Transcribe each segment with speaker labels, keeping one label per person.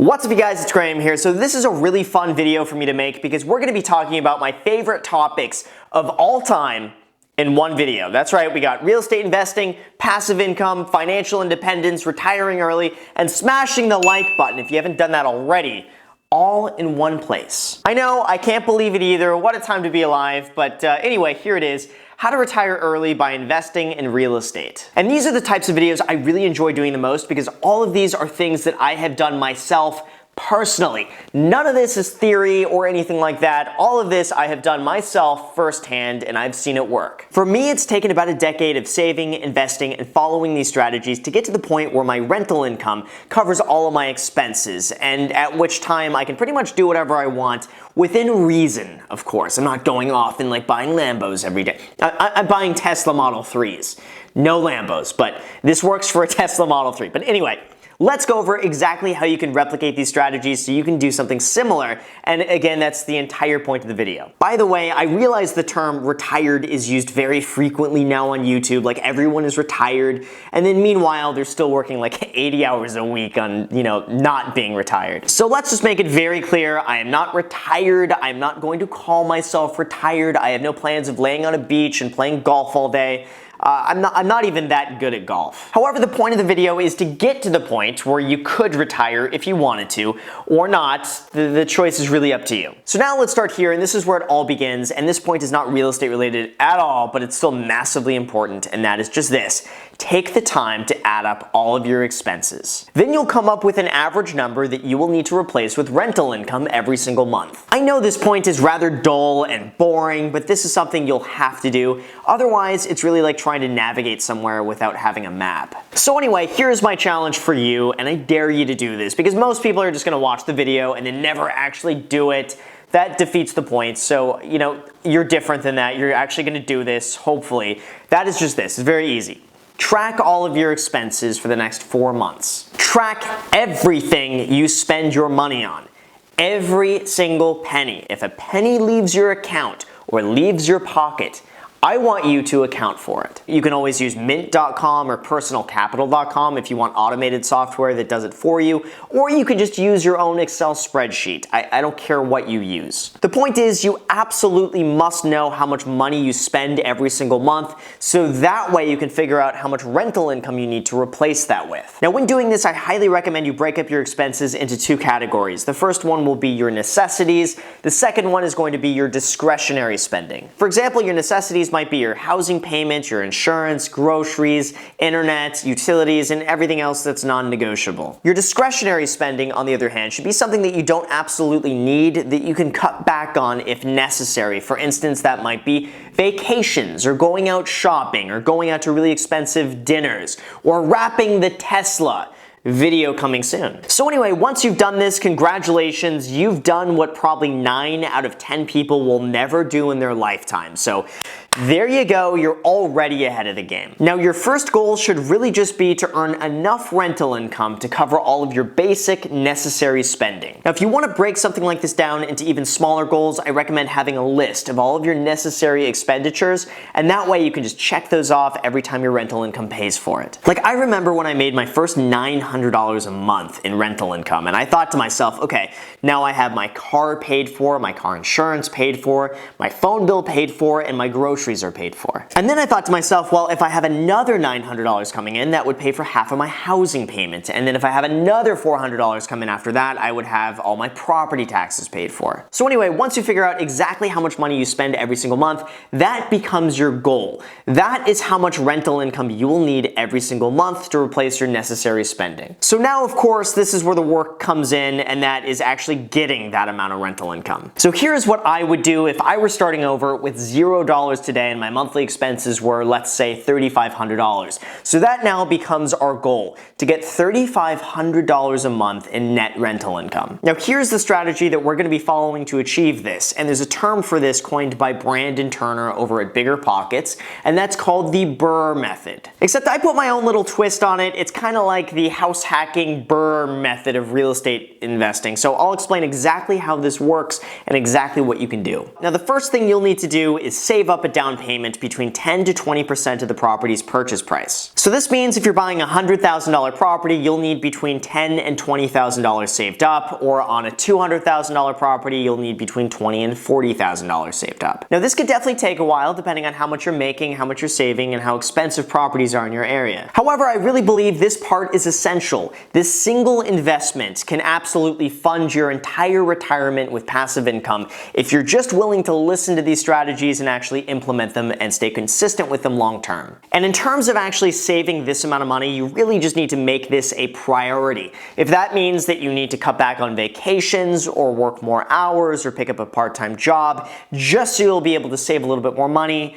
Speaker 1: What's up you guys, it's Graham here. So this is a really fun video for me to make because we're going to be talking about my favorite topics of all time in one video. That's right, we got real estate investing, passive income, financial independence, retiring early, and smashing the like button if you haven't done that already. All in one place. I know, I can't believe it either. What a time to be alive. But anyway, here it is. How to retire early by investing in real estate. And these are the types of videos I really enjoy doing the most because all of these are things that I have done myself personally. None of this is theory or anything like that. All of this I have done myself firsthand and I've seen it work. For me, it's taken about a decade of saving, investing, and following these strategies to get to the point where my rental income covers all of my expenses, and at which time I can pretty much do whatever I want within reason, of course. I'm not going off and like buying Lambos every day. I'm buying Tesla Model 3s. No Lambos, but this works for a Tesla Model 3. But anyway, let's go over exactly how you can replicate these strategies so you can do something similar, and again, that's the entire point of the video. By the way, I realize the term retired is used very frequently now on YouTube, like everyone is retired, and then meanwhile, they're still working like 80 hours a week on, not being retired. So let's just make it very clear, I am not retired, I'm not going to call myself retired, I have no plans of laying on a beach and playing golf all day. I'm not even that good at golf. However, the point of the video is to get to the point where you could retire if you wanted to, or not. The choice is really up to you. So now let's start here, and this is where it all begins, and this point is not real estate related at all, but it's still massively important, and that is just this. Take the time to add up all of your expenses. Then you'll come up with an average number that you will need to replace with rental income every single month. I know this point is rather dull and boring, but this is something you'll have to do. Otherwise, it's really like trying to navigate somewhere without having a map. So anyway, here's my challenge for you, and I dare you to do this because most people are just gonna watch the video and then never actually do it. That defeats the point. So, you're different than that. You're actually gonna do this, hopefully. That is just this, it's very easy. Track all of your expenses for the next 4 months. Track everything you spend your money on. Every single penny. If a penny leaves your account or leaves your pocket, I want you to account for it. You can always use mint.com or personalcapital.com if you want automated software that does it for you, or you can just use your own Excel spreadsheet. I don't care what you use. The point is, you absolutely must know how much money you spend every single month, so that way you can figure out how much rental income you need to replace that with. Now, when doing this, I highly recommend you break up your expenses into 2 categories. The first one will be your necessities. The second one is going to be your discretionary spending. For example, your necessities might be your housing payment, your insurance, groceries, internet, utilities, and everything else that's non-negotiable. Your discretionary spending, on the other hand, should be something that you don't absolutely need, that you can cut back on if necessary. For instance, that might be vacations, or going out shopping, or going out to really expensive dinners, or wrapping the Tesla. Video coming soon. So anyway, once you've done this, congratulations, you've done what probably 9 out of 10 people will never do in their lifetime. So there you go, you're already ahead of the game. Now, your first goal should really just be to earn enough rental income to cover all of your basic necessary spending. Now, if you want to break something like this down into even smaller goals, I recommend having a list of all of your necessary expenditures, and that way you can just check those off every time your rental income pays for it. Like, I remember when I made my first $900 a month in rental income, and I thought to myself, okay, now I have my car paid for, my car insurance paid for, my phone bill paid for, and my groceries are paid for. And then I thought to myself, well, if I have another $900 coming in, that would pay for half of my housing payment. And then if I have another $400 come in after that, I would have all my property taxes paid for. So anyway, once you figure out exactly how much money you spend every single month, that becomes your goal. That is how much rental income you will need every single month to replace your necessary spending. So now, of course, this is where the work comes in, and that is actually getting that amount of rental income. So here's what I would do if I were starting over with $0 today and my monthly expenses were, let's say, $3,500. So that now becomes our goal, to get $3,500 a month in net rental income. Now, here's the strategy that we're going to be following to achieve this, and there's a term for this coined by Brandon Turner over at Bigger Pockets, and that's called the Burr method. Except I put my own little twist on it. It's kind of like the house hacking Burr method of real estate investing. So I'll explain exactly how this works and exactly what you can do. Now, the first thing you'll need to do is save up a down down payment between 10 to 20% of the property's purchase price. So this means if you're buying a $100,000 property, you'll need between $10,000 and $20,000 saved up, or on a $200,000 property, you'll need between $20,000 and $40,000 saved up. Now this could definitely take a while depending on how much you're making, how much you're saving, and how expensive properties are in your area. However, I really believe this part is essential. This single investment can absolutely fund your entire retirement with passive income if you're just willing to listen to these strategies and actually implement them and stay consistent with them long term. And in terms of actually saving this amount of money, you really just need to make this a priority. If that means that you need to cut back on vacations or work more hours or pick up a part-time job just so you'll be able to save a little bit more money,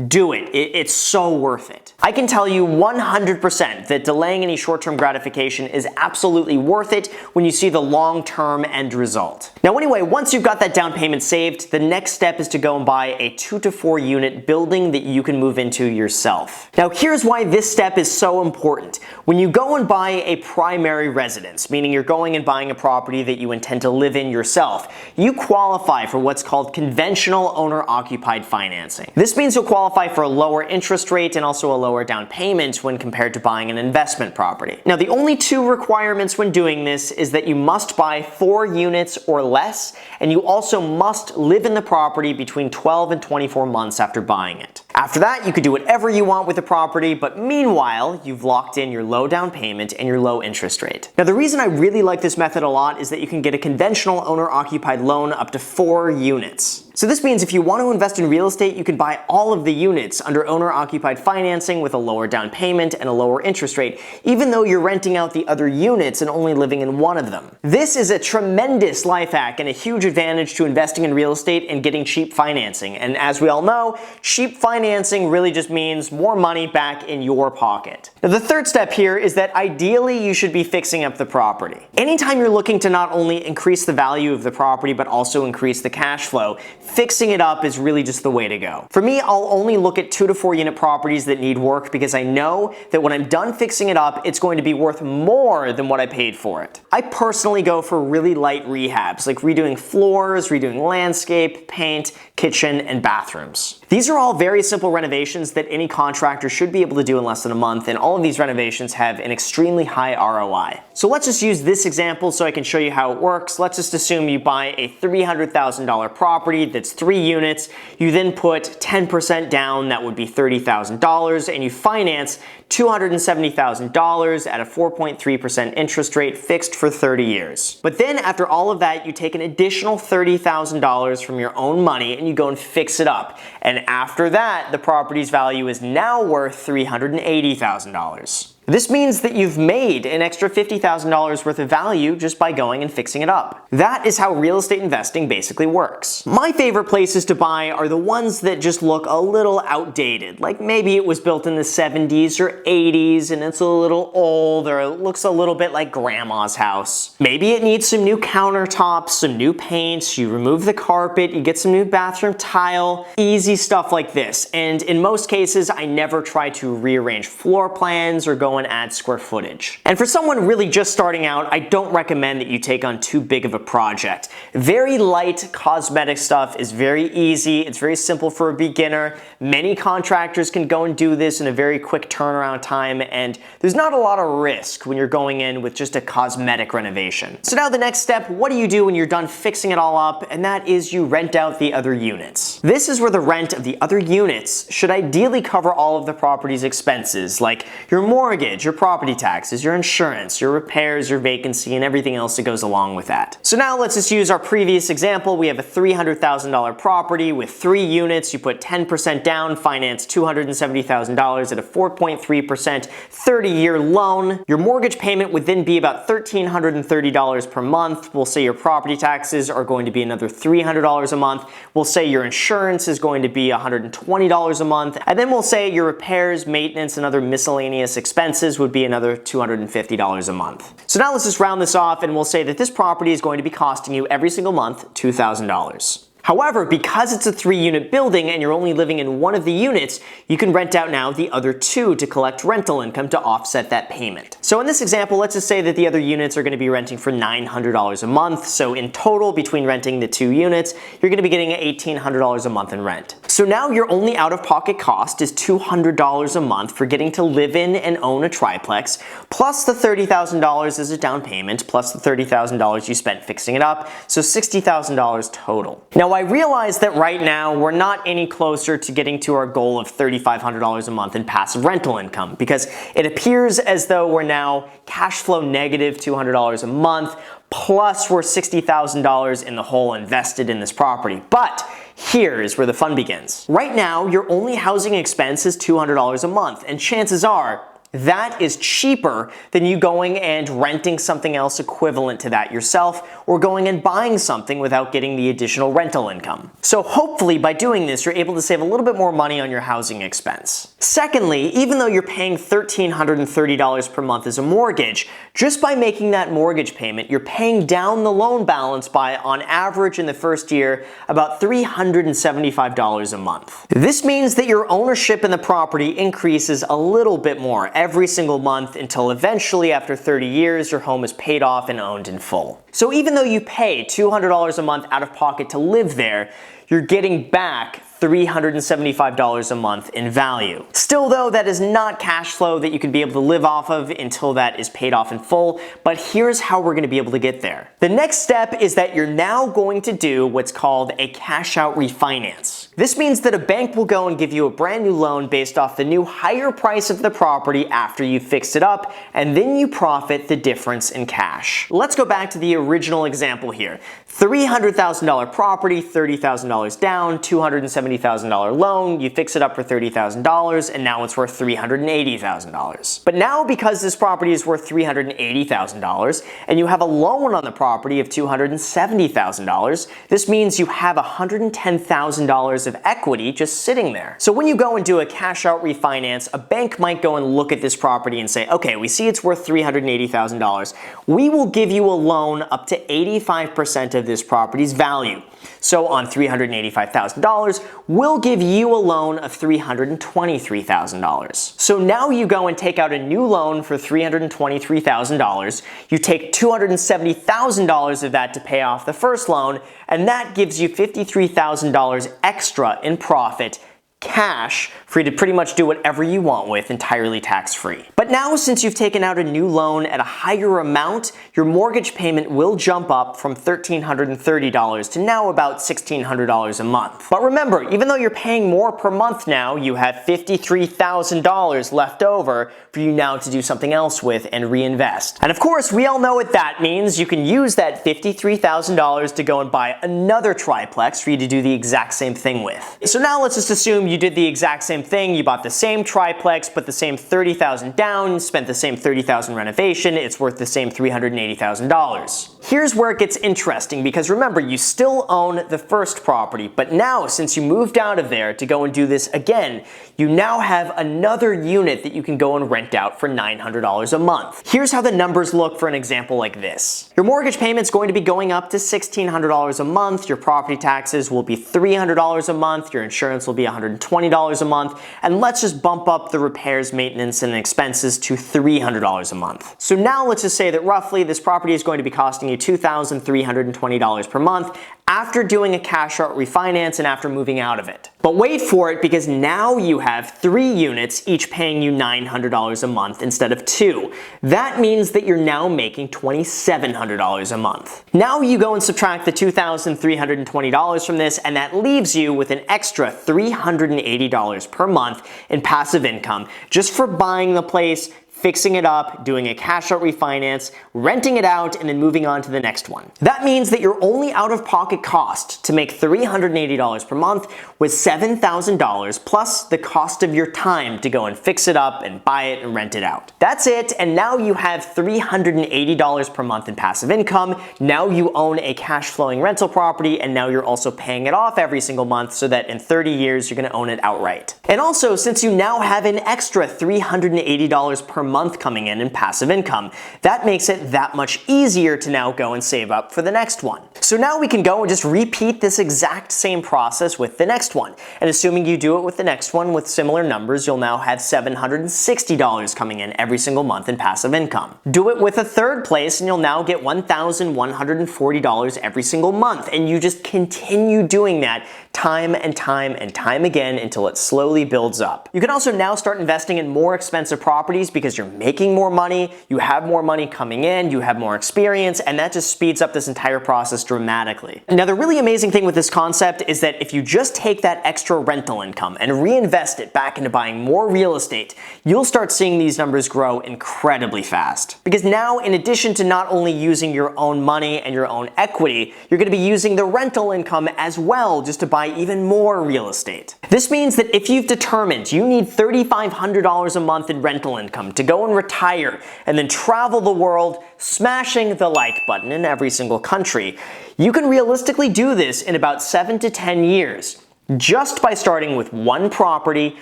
Speaker 1: do it. It's so worth it. I can tell you 100% that delaying any short-term gratification is absolutely worth it when you see the long-term end result. Now anyway, once you've got that down payment saved, the next step is to go and buy a 2 to 4 unit building that you can move into yourself. Now here's why this step is so important. When you go and buy a primary residence, meaning you're going and buying a property that you intend to live in yourself, you qualify for what's called conventional owner-occupied financing. This means you'll qualify for a lower interest rate and also a lower down payment when compared to buying an investment property. Now the only two requirements when doing this is that you must buy 4 units or less, and you also must live in the property between 12 and 24 months after buying it. After that, you could do whatever you want with the property, but meanwhile, you've locked in your low down payment and your low interest rate. Now the reason I really like this method a lot is that you can get a conventional owner-occupied loan up to 4 units. So this means if you want to invest in real estate, you can buy all of the units under owner-occupied financing with a lower down payment and a lower interest rate, even though you're renting out the other units and only living in one of them. This is a tremendous life hack and a huge advantage to investing in real estate and getting cheap financing. And as we all know, cheap financing really just means more money back in your pocket. Now the third step here is that ideally you should be fixing up the property. Anytime you're looking to not only increase the value of the property but also increase the cash flow, fixing it up is really just the way to go. For me, I'll only look at 2 to 4 unit properties that need work because I know that when I'm done fixing it up, it's going to be worth more than what I paid for it. I personally go for really light rehabs, like redoing floors, redoing landscape, paint, kitchen, and bathrooms. These are all very simple renovations that any contractor should be able to do in less than a month, and all of these renovations have an extremely high ROI. So let's just use this example so I can show you how it works. Let's just assume you buy a $300,000 property that's 3 units. You then put 10% down, that would be $30,000, and you finance $270,000 at a 4.3% interest rate fixed for 30 years. But then after all of that, you take an additional $30,000 from your own money and you go and fix it up. And after that, the property's value is now worth $380,000. This means that you've made an extra $50,000 worth of value just by going and fixing it up. That is how real estate investing basically works. My favorite places to buy are the ones that just look a little outdated, like maybe it was built in the 70s or 80s and it's a little old, or it looks a little bit like grandma's house. Maybe it needs some new countertops, some new paints, you remove the carpet, you get some new bathroom tile, easy stuff like this. And in most cases, I never try to rearrange floor plans or go and add square footage. And for someone really just starting out, I don't recommend that you take on too big of a project. Very light cosmetic stuff is very easy. It's very simple for a beginner. Many contractors can go and do this in a very quick turnaround time, and there's not a lot of risk when you're going in with just a cosmetic renovation. So now the next step, what do you do when you're done fixing it all up? And that is you rent out the other units. This is where the rent of the other units should ideally cover all of the property's expenses, like your mortgage, your property taxes, your insurance, your repairs, your vacancy, and everything else that goes along with that. So now let's just use our previous example. We have a $300,000 property with 3 units. You put 10% down, finance $270,000 at a 4.3% 30-year loan. Your mortgage payment would then be about $1,330 per month. We'll say your property taxes are going to be another $300 a month. We'll say your insurance is going to be $120 a month. And then we'll say your repairs, maintenance, and other miscellaneous expenses would be another $250 a month. So now let's just round this off and we'll say that this property is going to be costing you every single month $2,000. However, because it's a 3-unit building and you're only living in one of the units, you can rent out now the other 2 to collect rental income to offset that payment. So in this example, let's just say that the other units are going to be renting for $900 a month. So in total, between renting the 2 units, you're going to be getting $1,800 a month in rent. So now your only out-of-pocket cost is $200 a month for getting to live in and own a triplex, plus the $30,000 as a down payment, plus the $30,000 you spent fixing it up, so $60,000 total. Now I realize that right now we're not any closer to getting to our goal of $3,500 a month in passive rental income, because it appears as though we're now cash flow negative $200 a month, plus we're $60,000 in the hole invested in this property. But here is where the fun begins. Right now, your only housing expense is $200 a month, and chances are that is cheaper than you going and renting something else equivalent to that yourself, or going and buying something without getting the additional rental income. So hopefully by doing this, you're able to save a little bit more money on your housing expense. Secondly, even though you're paying $1,330 per month as a mortgage, just by making that mortgage payment, you're paying down the loan balance by, on average in the first year, about $375 a month. This means that your ownership in the property increases a little bit more every single month until eventually after 30 years your home is paid off and owned in full. So even though you pay $200 a month out of pocket to live there, you're getting back $375 a month in value. Still though, that is not cash flow that you can be able to live off of until that is paid off in full, but here's how we're going to be able to get there. The next step is that you're now going to do what's called a cash out refinance. This means that a bank will go and give you a brand new loan based off the new higher price of the property after you fixed it up, and then you profit the difference in cash. Let's go back to the original example here. $300,000 property, $30,000 down, $270,000 loan, you fix it up for $30,000, and now it's worth $380,000. But now because this property is worth $380,000, and you have a loan on the property of $270,000, this means you have $110,000 of equity just sitting there. So when you go and do a cash out refinance, a bank might go and look at this property and say, okay, we see it's worth $380,000. We will give you a loan up to 85% of this property's value. So on $385,000, we'll give you a loan of $323,000. So now you go and take out a new loan for $323,000. You take $270,000 of that to pay off the first loan, and that gives you $53,000 extra in profit, cash, for you to pretty much do whatever you want with, entirely tax-free. But now, since you've taken out a new loan at a higher amount, your mortgage payment will jump up from $1,330 to now about $1,600 a month. But remember, even though you're paying more per month now, you have $53,000 left over for you now to do something else with and reinvest. And of course, we all know what that means. You can use that $53,000 to go and buy another triplex for you to do the exact same thing with. So now let's just assume you did the exact same thing. You bought the same triplex, put the same $30,000 down, spent the same $30,000 renovation. It's worth the same $380,000. Here's where it gets interesting, because remember, you still own the first property, but now since you moved out of there to go and do this again, you now have another unit that you can go and rent out for $900 a month. Here's how the numbers look for an example like this. Your mortgage payment's going to be going up to $1,600 a month, your property taxes will be $300 a month, your insurance will be $120 a month, and let's just bump up the repairs, maintenance, and expenses to $300 a month. So now let's just say that roughly this property is going to be costing you $2,320 per month after doing a cash out refinance and after moving out of it. But wait for it, because now you have 3 units, each paying you $900 a month instead of 2. That means that you're now making $2,700 a month. Now you go and subtract the $2,320 from this, and that leaves you with an extra $380 per month in passive income just for buying the place, fixing it up, doing a cash out refinance, renting it out, and then moving on to the next one. That means that your only out-of-pocket cost to make $380 per month was $7,000 plus the cost of your time to go and fix it up and buy it and rent it out. That's it, and now you have $380 per month in passive income. Now you own a cash flowing rental property, and now you're also paying it off every single month so that in 30 years you're going to own it outright. And also, since you now have an extra $380 per month coming in passive income. That makes it that much easier to now go and save up for the next one. So now we can go and just repeat this exact same process with the next one. And assuming you do it with the next one with similar numbers, you'll now have $760 coming in every single month in passive income. Do it with a third place and you'll now get $1,140 every single month. And you just continue doing that time and time and time again until it slowly builds up. You can also now start investing in more expensive properties because you're making more money, you have more money coming in, you have more experience, and that just speeds up this entire process dramatically. Now, the really amazing thing with this concept is that if you just take that extra rental income and reinvest it back into buying more real estate, you'll start seeing these numbers grow incredibly fast. Because now, in addition to not only using your own money and your own equity, you're going to be using the rental income as well just to buy even more real estate. This means that if you've determined you need $3,500 a month in rental income to go and retire and then travel the world, smashing the like button in every single country, you can realistically do this in about 7 to 10 years. Just by starting with one property,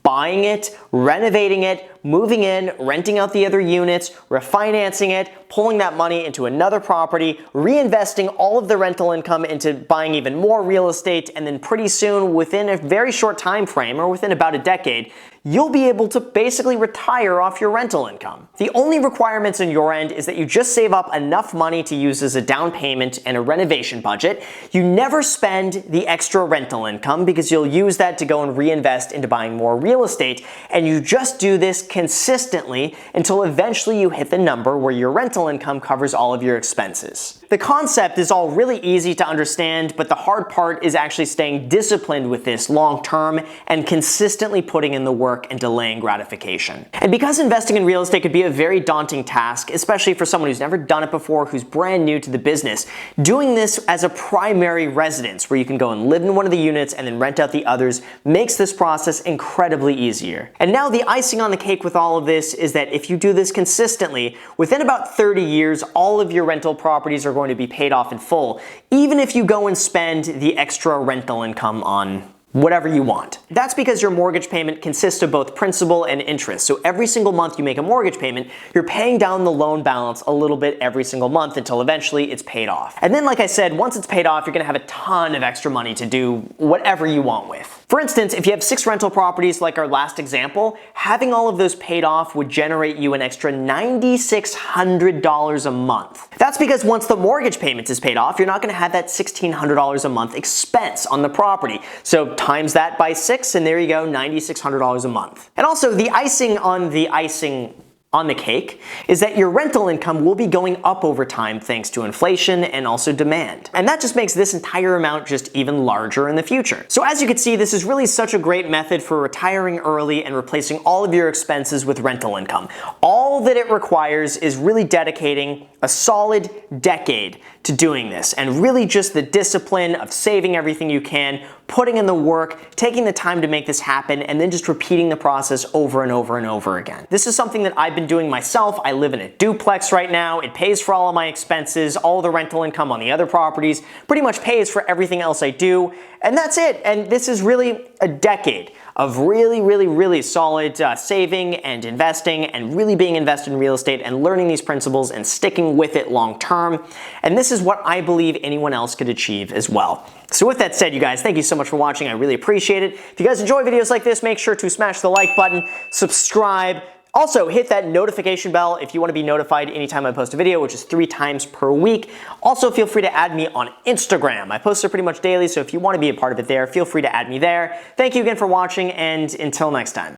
Speaker 1: buying it, renovating it, moving in, renting out the other units, refinancing it, pulling that money into another property, reinvesting all of the rental income into buying even more real estate, and then pretty soon, within a very short time frame, or within about a decade, you'll be able to basically retire off your rental income. The only requirements on your end is that you just save up enough money to use as a down payment and a renovation budget. You never spend the extra rental income because you'll use that to go and reinvest into buying more real estate, and you just do this consistently until eventually you hit the number where your rental income covers all of your expenses. The concept is all really easy to understand, but the hard part is actually staying disciplined with this long term and consistently putting in the work and delaying gratification. And because investing in real estate could be a very daunting task, especially for someone who's never done it before, who's brand new to the business, doing this as a primary residence where you can go and live in one of the units and then rent out the others makes this process incredibly easier. And now the icing on the cake with all of this is that if you do this consistently, within about 30 years, all of your rental properties are going to be paid off in full, even if you go and spend the extra rental income on whatever you want. That's because your mortgage payment consists of both principal and interest. So every single month you make a mortgage payment, you're paying down the loan balance a little bit every single month until eventually it's paid off. And then, like I said, once it's paid off, you're gonna have a ton of extra money to do whatever you want with. For instance, if you have 6 rental properties like our last example, having all of those paid off would generate you an extra $9,600 a month. That's because once the mortgage payment is paid off, you're not gonna have that $1,600 a month expense on the property. So times that by 6 and there you go, $9,600 a month. And also the icing on the cake is that your rental income will be going up over time thanks to inflation and also demand. And that just makes this entire amount just even larger in the future. So as you can see, this is really such a great method for retiring early and replacing all of your expenses with rental income. All that it requires is really dedicating a solid decade to doing this, and really just the discipline of saving everything you can, putting in the work, taking the time to make this happen, and then just repeating the process over and over and over again. This is something that I've been doing myself. I live in a duplex right now. It pays for all of my expenses, all the rental income on the other properties, pretty much pays for everything else I do, and that's it. And this is really a decade of really solid saving and investing and really being invested in real estate and learning these principles and sticking with it long term. And this is what I believe anyone else could achieve as well. So with that said, you guys, thank you so much for watching. I really appreciate it. If you guys enjoy videos like this, make sure to smash the like button, subscribe. Also, hit that notification bell if you want to be notified anytime I post a video, which is 3 times per week. Also, feel free to add me on Instagram. I post there pretty much daily, so if you want to be a part of it there, feel free to add me there. Thank you again for watching, and until next time.